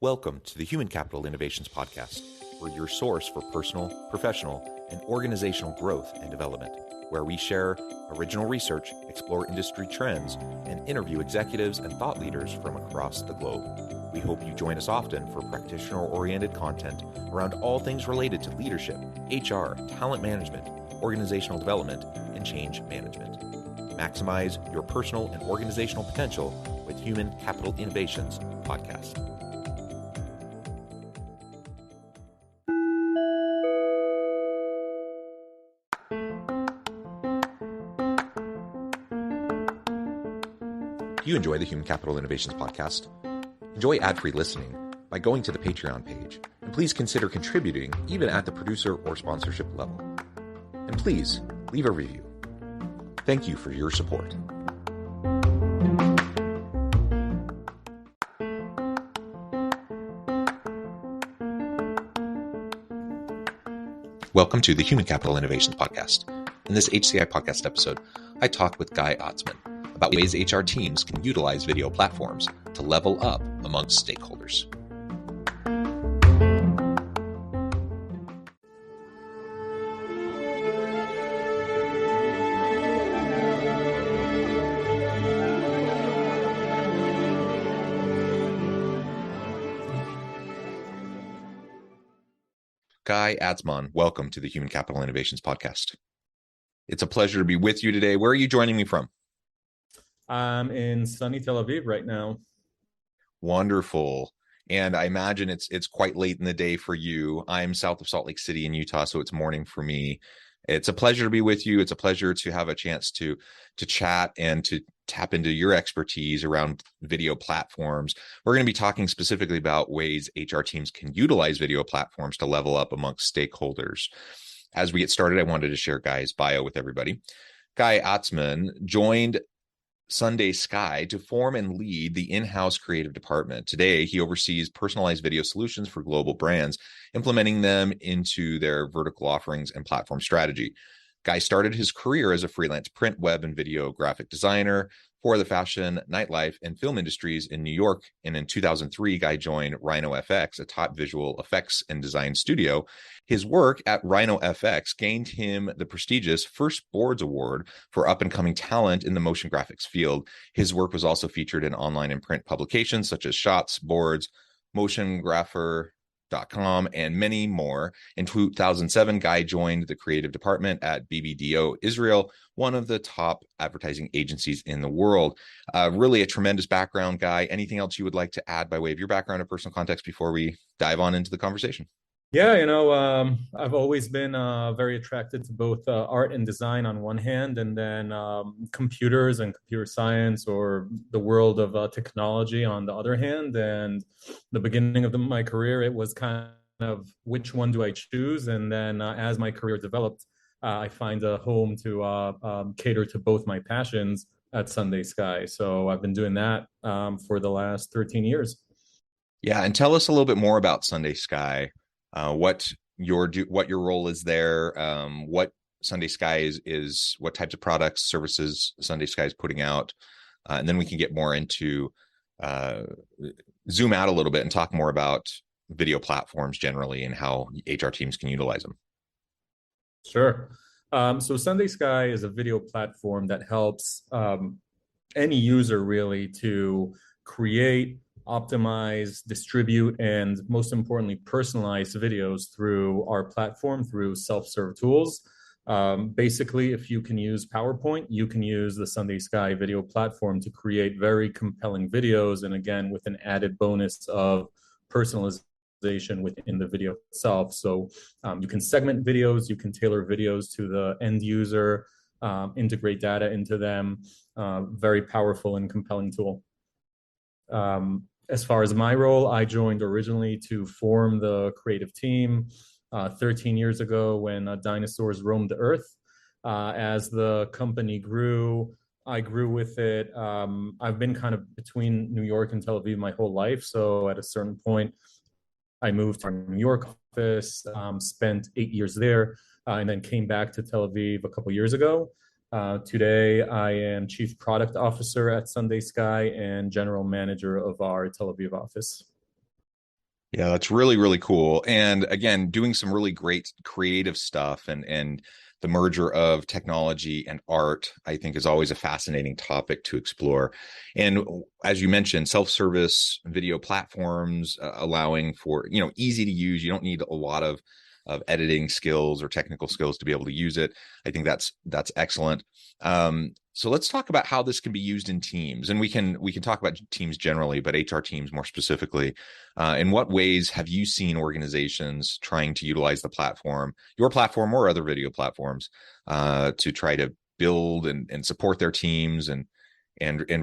Welcome to the Human Capital Innovations Podcast. We're your source for personal, professional, and organizational growth and development, where we share original research, explore industry trends, and interview executives and thought leaders from across the globe. We hope you join us often for practitioner-oriented content around all things related to leadership, HR, talent management, organizational development, and change management. Maximize your personal and organizational potential with Human Capital Innovations Podcast. Do you enjoy the Human Capital Innovations Podcast? Enjoy ad-free listening by going to the Patreon page, and please consider contributing even at the producer or sponsorship level. And please leave a review. Thank you for your support. Welcome to the Human Capital Innovations Podcast. In this HCI Podcast episode, I talked with Guy Atzmon about ways HR teams can utilize video platforms to level up amongst stakeholders. Guy Atzmon, welcome to the Human Capital Innovations Podcast. It's a pleasure to be with you today. Where are you joining me from? I'm in sunny Tel Aviv right now. Wonderful. And I imagine it's quite late in the day for you. I'm south of Salt Lake City in Utah, so it's morning for me. It's a pleasure to be with you. It's a pleasure to have a chance to chat and to tap into your expertise around video platforms. We're going to be talking specifically about ways HR teams can utilize video platforms to level up amongst stakeholders. As we get started, I wanted to share Guy's bio with everybody. Guy Atzmon joined Sunday Sky to form and lead the in-house creative department. Today, he oversees personalized video solutions for global brands, implementing them into their vertical offerings and platform strategy. Guy started his career as a freelance print, web, and video graphic designer for the fashion, nightlife, and film industries in New York. And in 2003, Guy joined Rhino FX, a top visual effects and design studio. His work at Rhino FX gained him the prestigious First Boards Award for up-and-coming talent in the motion graphics field. His work was also featured in online and print publications such as Shots, Boards, MotionGrapher.com, and many more. In 2007, Guy joined the creative department at BBDO Israel, one of the top advertising agencies in the world. Really a tremendous background, Guy. Anything else you would like to add by way of your background or personal context before we dive on into the conversation? Yeah, I've always been very attracted to both art and design on one hand, and then computers and computer science or the world of technology on the other hand. And the beginning of my career, it was kind of which one do I choose? And then as my career developed, I find a home to cater to both my passions at Sunday Sky. So I've been doing that for the last 13 years. Yeah, and tell us a little bit more about Sunday Sky. What your role is there, what Sunday Sky is, what types of products, services Sunday Sky is putting out, and then we can get more into zoom out a little bit and talk more about video platforms generally and how HR teams can utilize them. Sure. So Sunday Sky is a video platform that helps any user really to create, optimize, distribute, and most importantly, personalize videos through our platform through self-serve tools. Basically, if you can use PowerPoint, you can use the Sunday Sky video platform to create very compelling videos. And again, with an added bonus of personalization within the video itself. So you can segment videos, you can tailor videos to the end user, integrate data into them. Very powerful and compelling tool. As far as my role, I joined originally to form the creative team 13 years ago when dinosaurs roamed the earth. As the company grew, I grew with it. I've been kind of between New York and Tel Aviv my whole life. So at a certain point, I moved to our New York office, spent 8 years there, and then came back to Tel Aviv a couple years ago. Today, I am Chief Product Officer at Sunday Sky and General Manager of our Tel Aviv office. Yeah, that's really, really cool. And again, doing some really great creative stuff and the merger of technology and art, I think is always a fascinating topic to explore. And as you mentioned, self-service video platforms allowing for, easy to use. You don't need a lot of editing skills or technical skills to be able to use it. I think that's excellent. So let's talk about how this can be used in teams, and we can talk about teams generally, but HR teams more specifically. In what ways have you seen organizations trying to utilize the platform, your platform or other video platforms, to try to build and support their teams and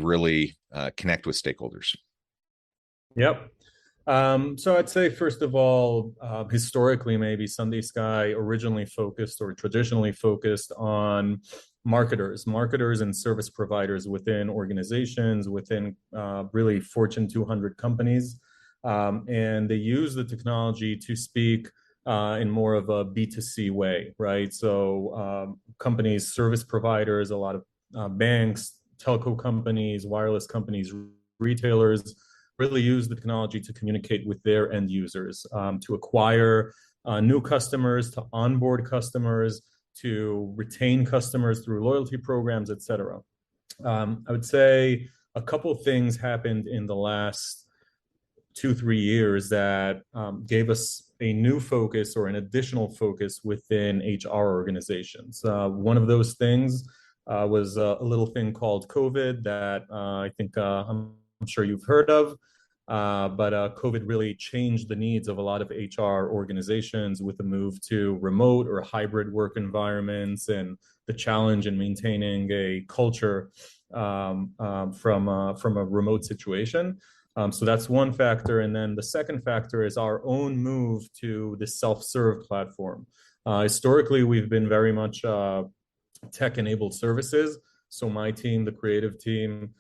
really connect with stakeholders? Yep. So I'd say, first of all, historically, maybe Sunday Sky originally focused or traditionally focused on marketers and service providers within organizations, within really Fortune 200 companies. And they use the technology to speak in more of a B2C way, right? So companies, service providers, a lot of banks, telco companies, wireless companies, retailers, really use the technology to communicate with their end users, to acquire new customers, to onboard customers, to retain customers through loyalty programs, et cetera. I would say a couple of things happened in the last 2-3 years that gave us a new focus or an additional focus within HR organizations. One of those things was a little thing called COVID that I think I'm sure you've heard of. But COVID really changed the needs of a lot of HR organizations with the move to remote or hybrid work environments and the challenge in maintaining a culture from a remote situation. So that's one factor. And then the second factor is our own move to the self-serve platform. Historically, we've been very much tech-enabled services. So my team, the creative team,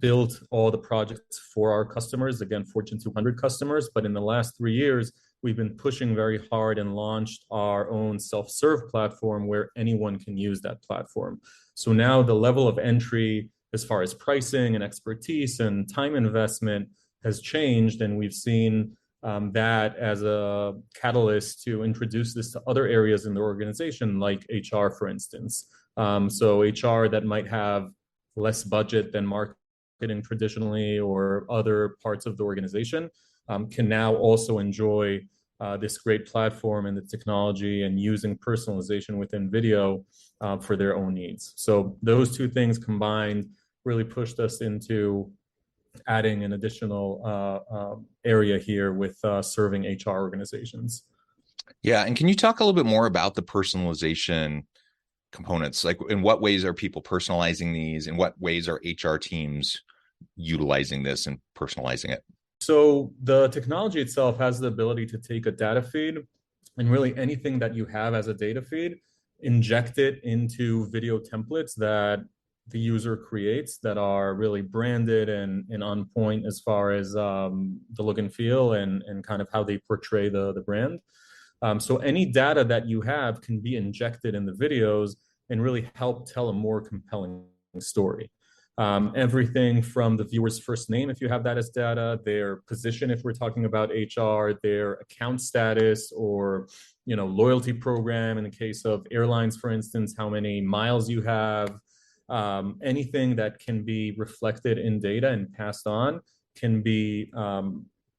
built all the projects for our customers, again, Fortune 200 customers. But in the last 3 years, we've been pushing very hard and launched our own self-serve platform where anyone can use that platform. So now the level of entry as far as pricing and expertise and time investment has changed. And we've seen that as a catalyst to introduce this to other areas in the organization, like HR, for instance. So HR that might have less budget than marketing traditionally or other parts of the organization can now also enjoy this great platform and the technology and using personalization within video for their own needs. So those two things combined really pushed us into adding an additional area here with serving HR organizations. Yeah, and can you talk a little bit more about the personalization components? Like, in what ways are people personalizing these? In what ways are HR teams utilizing this and personalizing it? So the technology itself has the ability to take a data feed and really anything that you have as a data feed, inject it into video templates that the user creates that are really branded and on point as far as the look and feel and kind of how they portray the brand. So any data that you have can be injected in the videos and really help tell a more compelling story. Everything from the viewer's first name, if you have that as data, their position, if we're talking about HR, their account status or loyalty program in the case of airlines, for instance, how many miles you have, anything that can be reflected in data and passed on can be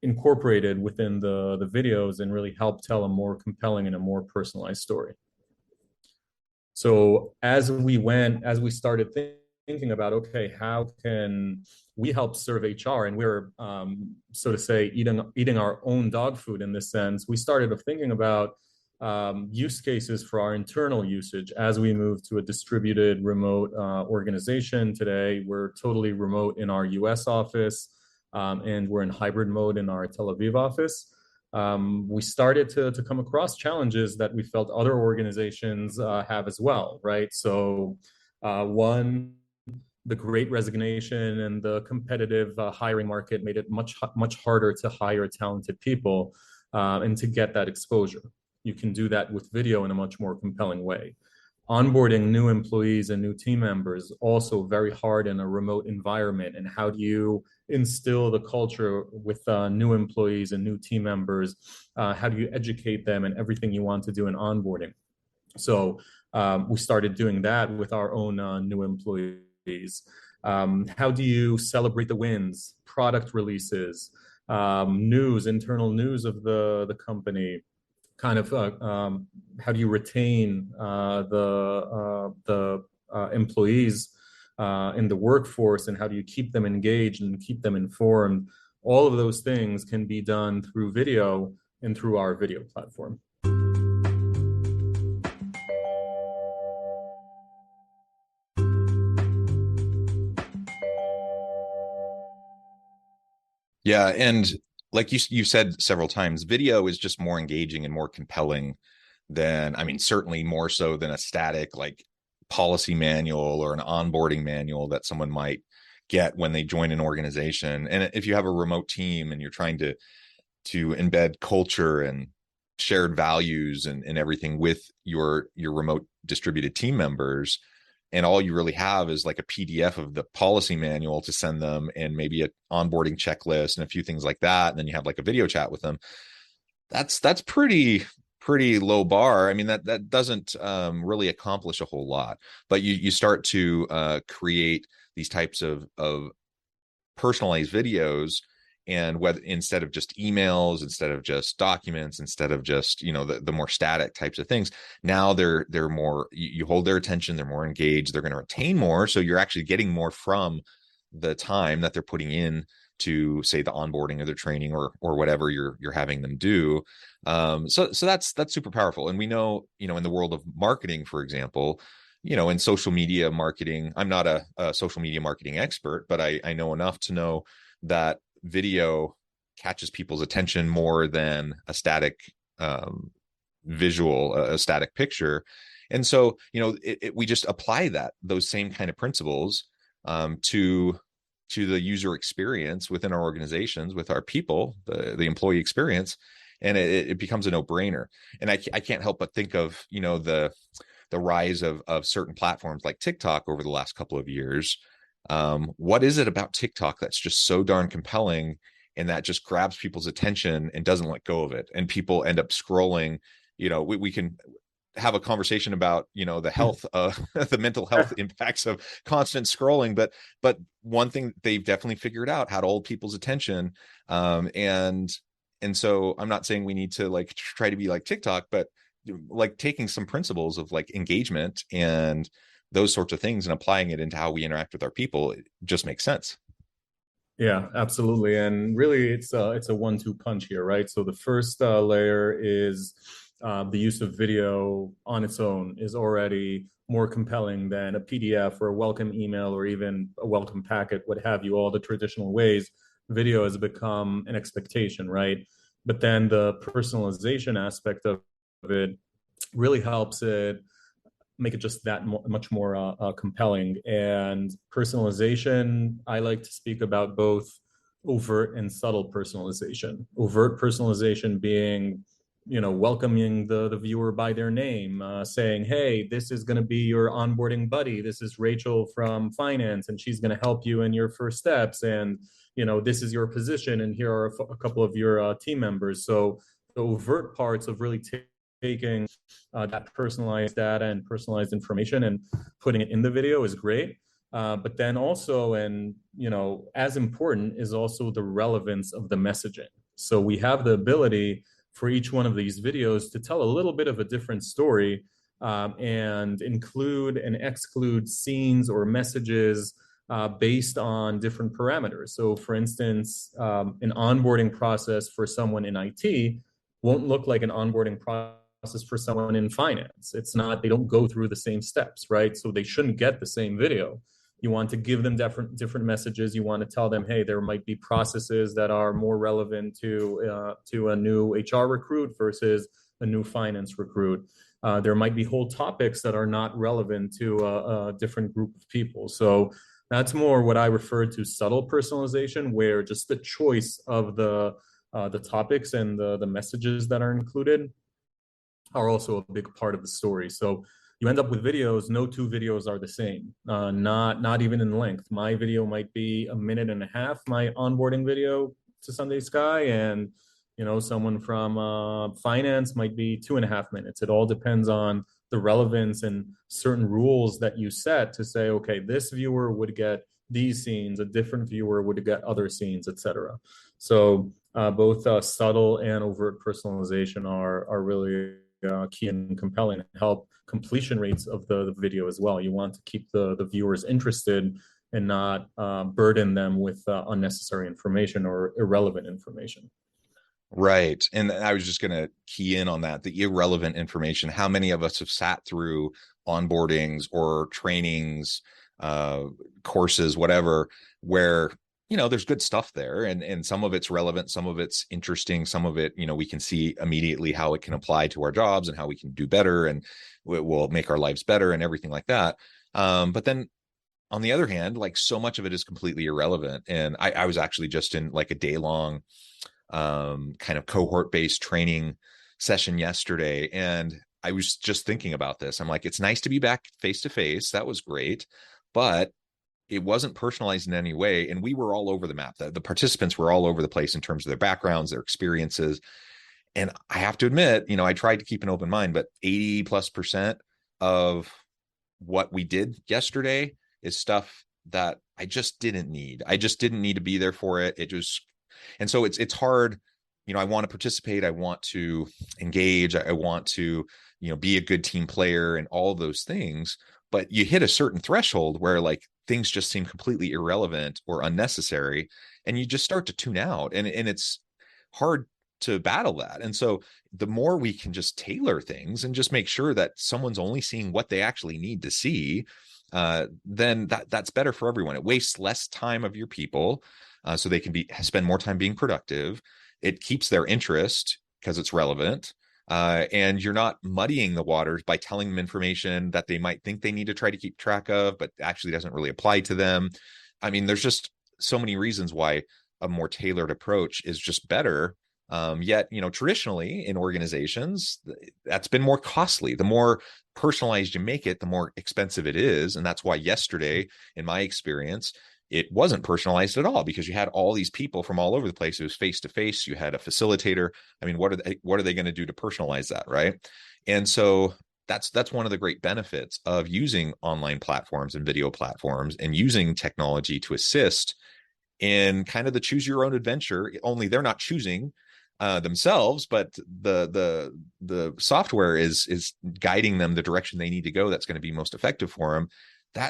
incorporated within the videos and really help tell a more compelling and a more personalized story. So as we started thinking about, okay, how can we help serve HR? And we're, so to say, eating our own dog food in this sense. We started thinking about use cases for our internal usage as we move to a distributed remote organization. Today, we're totally remote in our US office, and we're in hybrid mode in our Tel Aviv office. We started to come across challenges that we felt other organizations have as well, right? So one, the great resignation and the competitive hiring market made it much harder to hire talented people and to get that exposure. You can do that with video in a much more compelling way. Onboarding new employees and new team members, also very hard in a remote environment. And how do you instill the culture with new employees and new team members? How do you educate them in everything you want to do in onboarding? So we started doing that with our own new employees. How do you celebrate the wins, product releases, news, internal news of the company? Kind of how do you retain the employees in the workforce, and how do you keep them engaged and keep them informed? All of those things can be done through video and through our video platform. Yeah, and like you said several times, video is just more engaging and more compelling than, I mean, certainly more so than a static like policy manual or an onboarding manual that someone might get when they join an organization. And if you have a remote team and you're trying to embed culture and shared values and everything with your remote distributed team members, and all you really have is like a PDF of the policy manual to send them and maybe an onboarding checklist and a few things like that, and then you have like a video chat with them, that's pretty low bar. I mean, that doesn't really accomplish a whole lot. But you start to create these types of personalized videos, and whether instead of just emails, instead of just documents, instead of just, you know, the more static types of things, now they're more, you hold their attention, they're more engaged, they're going to retain more, so you're actually getting more from the time that they're putting in to, say, the onboarding or the training or whatever you're having them do. So that's super powerful. And we know, you know, in the world of marketing, for example, you know, in social media marketing, I'm not a social media marketing expert, but I know enough to know that video catches people's attention more than a static visual, a static picture. And so, you know, we just apply those same kind of principles to the user experience within our organizations, with our people, the employee experience, and it becomes a no-brainer. And I can't help but think of, you know, the rise of certain platforms like TikTok over the last couple of years. What is it about TikTok that's just so darn compelling, and that just grabs people's attention and doesn't let go of it? And people end up scrolling. You know, we can have a conversation about, you know, the health, the mental health impacts of constant scrolling. But one thing they've definitely figured out, how to hold people's attention. And so I'm not saying we need to like try to be like TikTok, but like taking some principles of like engagement and those sorts of things and applying it into how we interact with our people, it just makes sense. Yeah, absolutely. And really, it's a 1-2 punch here, right? So the first layer is the use of video on its own is already more compelling than a PDF or a welcome email or even a welcome packet, what have you, all the traditional ways. Video has become an expectation, right? But then the personalization aspect of it really helps it make it just that much more compelling. And personalization, I like to speak about both overt and subtle personalization. Overt personalization being, you know, welcoming the viewer by their name, saying, hey, this is going to be your onboarding buddy. This is Rachel from finance, and she's going to help you in your first steps. And, you know, this is your position, and here are a couple of your team members. So the overt parts of really taking that personalized data and personalized information and putting it in the video is great. But then also, and, you know, as important is also the relevance of the messaging. So we have the ability for each one of these videos to tell a little bit of a different story, and include and exclude scenes or messages based on different parameters. So for instance, an onboarding process for someone in IT won't look like an onboarding process for someone in finance. It's not, they don't go through the same steps, right? So they shouldn't get the same video. You want to give them different messages. You want to tell them, hey, there might be processes that are more relevant to a new HR recruit versus a new finance recruit. There might be whole topics that are not relevant to a different group of people. So that's more what I refer to subtle personalization, where just the choice of the topics and the messages that are included are also a big part of the story. So you end up with videos. No two videos are the same, not even in length. My video might be a minute and a half, my onboarding video to Sunday Sky, and someone from finance might be 2.5 minutes. It all depends on the relevance and certain rules that you set to say, okay, this viewer would get these scenes, a different viewer would get other scenes, etc. So both subtle and overt personalization are really key and compelling, and help completion rates of the video as well. You want to keep the viewers interested and not burden them with unnecessary information or irrelevant information. Right. And I was just going to key in on that, the irrelevant information. How many of us have sat through onboardings or trainings, courses, whatever, where, there's good stuff there, and some of it's relevant, some of it's interesting, some of it, we can see immediately how it can apply to our jobs and how we can do better, and it will make our lives better and everything like that. But then on the other hand, like, so much of it is completely irrelevant. And I was actually just in like a day-long kind of cohort-based training session yesterday, and I was just thinking about this. I'm like, it's nice to be back face-to-face. That was great, but it wasn't personalized in any way. And we were all over the map. The participants were all over the place in terms of their backgrounds, their experiences. And I have to admit, I tried to keep an open mind, but 80+% of what we did yesterday is stuff that I just didn't need. I just didn't need to be there for it. And so it's hard. I want to participate. I want to engage. I want to, be a good team player and all of those things. But you hit a certain threshold where like things just seem completely irrelevant or unnecessary, and you just start to tune out, and it's hard to battle that. And so the more we can just tailor things and just make sure that someone's only seeing what they actually need to see, then that's better for everyone. It wastes less time of your people, so they can spend more time being productive. It keeps their interest because it's relevant. And you're not muddying the waters by telling them information that they might think they need to try to keep track of, but actually doesn't really apply to them. I mean, there's just so many reasons why a more tailored approach is just better. Yet, traditionally in organizations, that's been more costly. The more personalized you make it, the more expensive it is. And that's why yesterday, in my experience, it wasn't personalized at all, because you had all these people from all over the place. It was face to face. You had a facilitator. I mean, what are they going to do to personalize that, right? And so that's one of the great benefits of using online platforms and video platforms and using technology to assist in kind of the choose your own adventure. Only they're not choosing themselves, but the software is guiding them the direction they need to go. That's going to be most effective for them.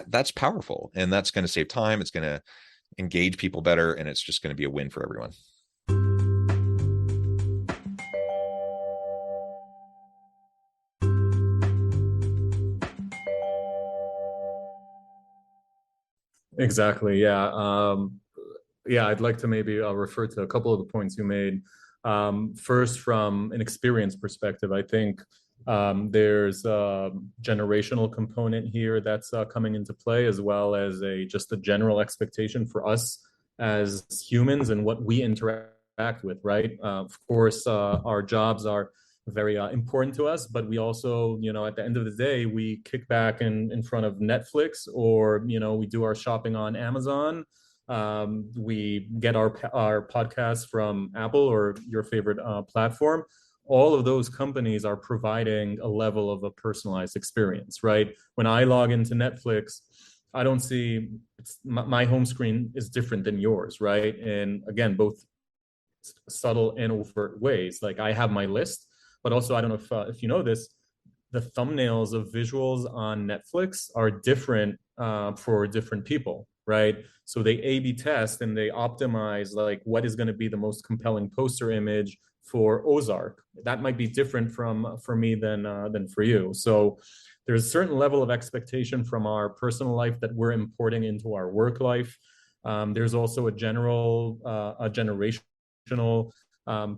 That's powerful, and that's going to save time. It's going to engage people better, and it's just going to be a win for everyone. Exactly. Yeah. I'd like to maybe refer to a couple of the points you made. First, from an experience perspective, I think there's a generational component here that's coming into play, as well as just a general expectation for us as humans and what we interact with, right? Of course, our jobs are very important to us, but we also, at the end of the day, we kick back in front of Netflix, or, we do our shopping on Amazon. We get our podcasts from Apple or your favorite platform. All of those companies are providing a level of a personalized experience, right? When I log into Netflix, I don't see my home screen is different than yours, right? And again, both subtle and overt ways. Like, I have my list, but also, I don't know if you know this, the thumbnails of visuals on Netflix are different for different people, right? So they A/B test and they optimize like what is going to be the most compelling poster image for Ozark. That might be different for me than for you. So there's a certain level of expectation from our personal life that we're importing into our work life. There's also a generational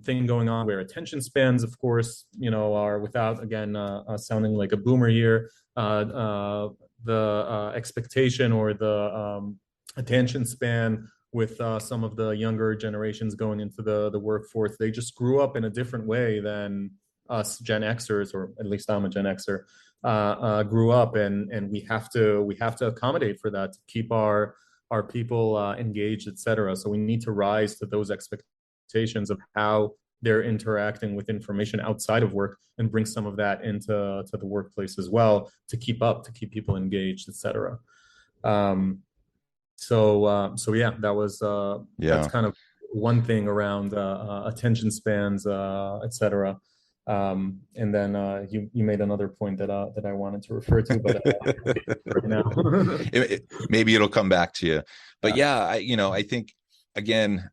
thing going on where attention spans, of course, are, without again sounding like a boomer here, the expectation or the attention span with some of the younger generations going into the workforce. They just grew up in a different way than us Gen Xers, or at least I'm a Gen Xer, grew up, and we have to accommodate for that to keep our people engaged, etc. So we need to rise to those expectations of how they're interacting with information outside of work, and bring some of that into the workplace as well to keep people engaged, etc. So yeah, that's kind of one thing around attention spans, etc. And then you made another point that I wanted to refer to, but right now maybe it'll come back to you. But yeah, I think, again,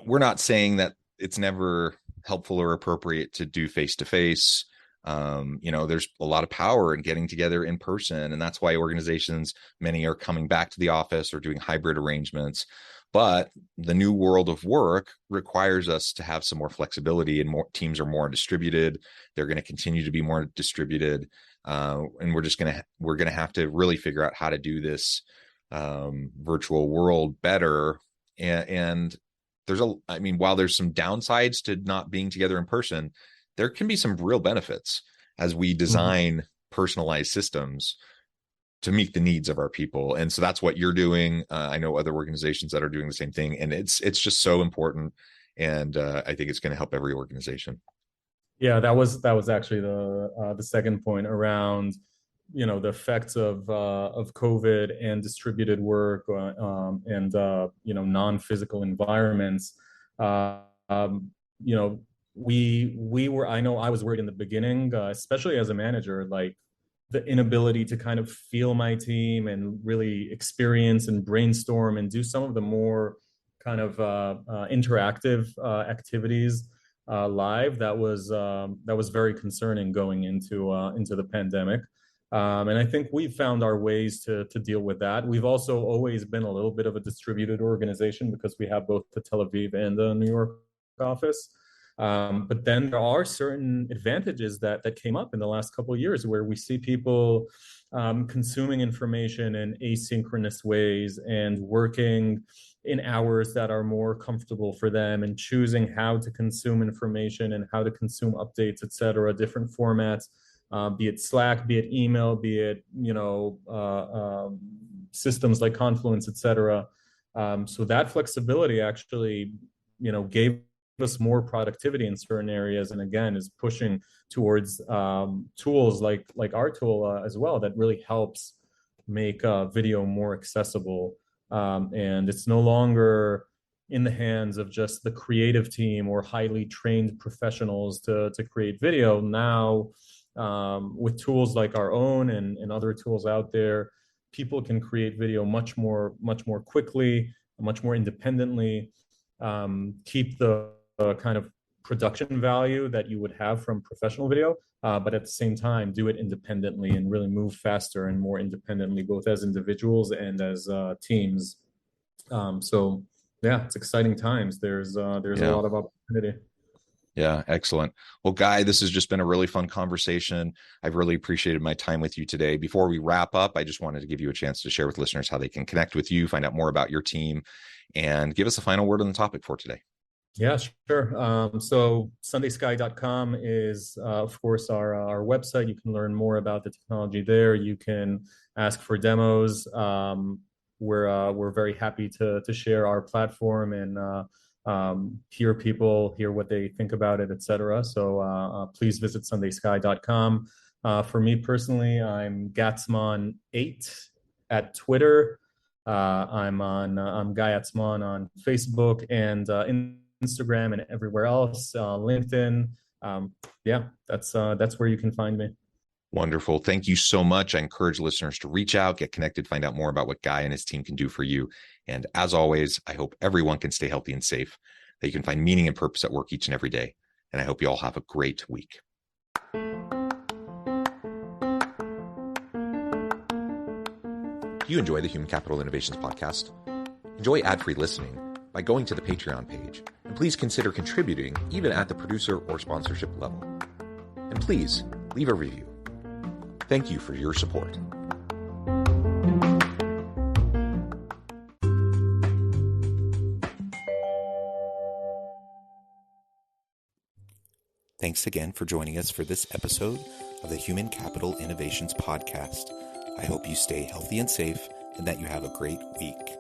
we're not saying that it's never helpful or appropriate to do face-to-face. There's a lot of power in getting together in person, and that's why organizations, many are coming back to the office or doing hybrid arrangements. But the new world of work requires us to have some more flexibility, and more teams are more distributed. They're going to continue to be more distributed. And we're going to have to really figure out how to do this virtual world better. And while there's some downsides to not being together in person, there can be some real benefits as we design personalized systems to meet the needs of our people. And so that's what you're doing. I know other organizations that are doing the same thing, and it's just so important. And I think it's going to help every organization. Yeah, that was actually the second point around, the effects of COVID and distributed work, and non-physical environments. I know I was worried in the beginning, especially as a manager, like the inability to kind of feel my team and really experience and brainstorm and do some of the more kind of interactive activities live. That was very concerning going into the pandemic. And I think we've found our ways to deal with that. We've also always been a little bit of a distributed organization because we have both the Tel Aviv and the New York office. But then there are certain advantages that came up in the last couple of years, where we see people consuming information in asynchronous ways and working in hours that are more comfortable for them, and choosing how to consume information and how to consume updates, etc., different formats, be it Slack, be it email, be it systems like Confluence, etc. So that flexibility actually gave us more productivity in certain areas, and again is pushing towards tools like our tool as well, that really helps make video more accessible, and it's no longer in the hands of just the creative team or highly trained professionals to create video. Now with tools like our own and other tools out there, people can create video much more quickly, much more independently, keep the kind of production value that you would have from professional video, but at the same time do it independently and really move faster and more independently, both as individuals and as teams. So yeah, it's exciting times. There's a lot of opportunity. Yeah, excellent. Well, Guy, this has just been a really fun conversation. I've really appreciated my time with you today. Before we wrap up, I just wanted to give you a chance to share with listeners how they can connect with you, find out more about your team, and give us a final word on the topic for today. Yeah, sure. So sundaysky.com is, of course, our website. You can learn more about the technology there. You can ask for demos. We're very happy to share our platform and hear what they think about it, etc. So please visit sundaysky.com. For me personally, I'm Atzmon8 at Twitter. I'm Guy Atzmon on Facebook and Instagram and everywhere else, LinkedIn. Yeah, that's where you can find me. Wonderful. Thank you so much. I encourage listeners to reach out, get connected, find out more about what Guy and his team can do for you. And as always, I hope everyone can stay healthy and safe, that you can find meaning and purpose at work each and every day. And I hope you all have a great week. Do you enjoy the Human Capital Innovations podcast? Enjoy ad-free listening by going to the Patreon page, and please consider contributing even at the producer or sponsorship level. And please leave a review. Thank you for your support. Thanks again for joining us for this episode of the Human Capital Innovations Podcast. I hope you stay healthy and safe and that you have a great week.